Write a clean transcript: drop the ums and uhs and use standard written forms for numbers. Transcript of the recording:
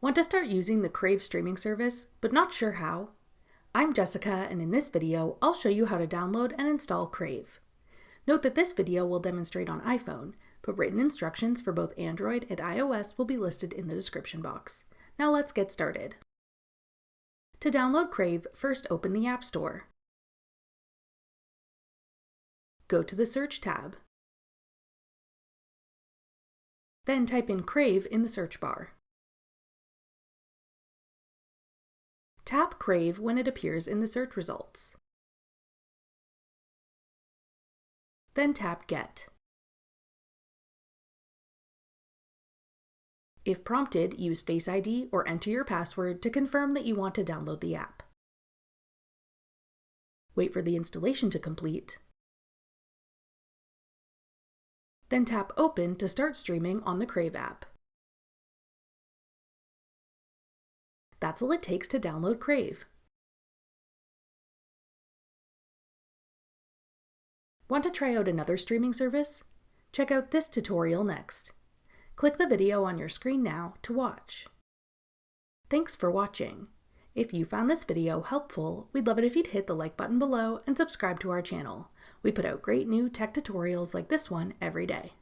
Want to start using the Crave streaming service, but not sure how? I'm Jessica, and in this video, I'll show you how to download and install Crave. Note that this video will demonstrate on iPhone, but written instructions for both Android and iOS will be listed in the description box. Now let's get started. To download Crave, first open the App Store. Go to the Search tab. Then type in Crave in the search bar. Tap Crave when it appears in the search results. Then tap Get. If prompted, use Face ID or enter your password to confirm that you want to download the app. Wait for the installation to complete. Then tap Open to start streaming on the Crave app. That's all it takes to download Crave. Want to try out another streaming service? Check out this tutorial next. Click the video on your screen now to watch. Thanks for watching. If you found this video helpful, we'd love it if you'd hit the like button below and subscribe to our channel. We put out great new tech tutorials like this one every day.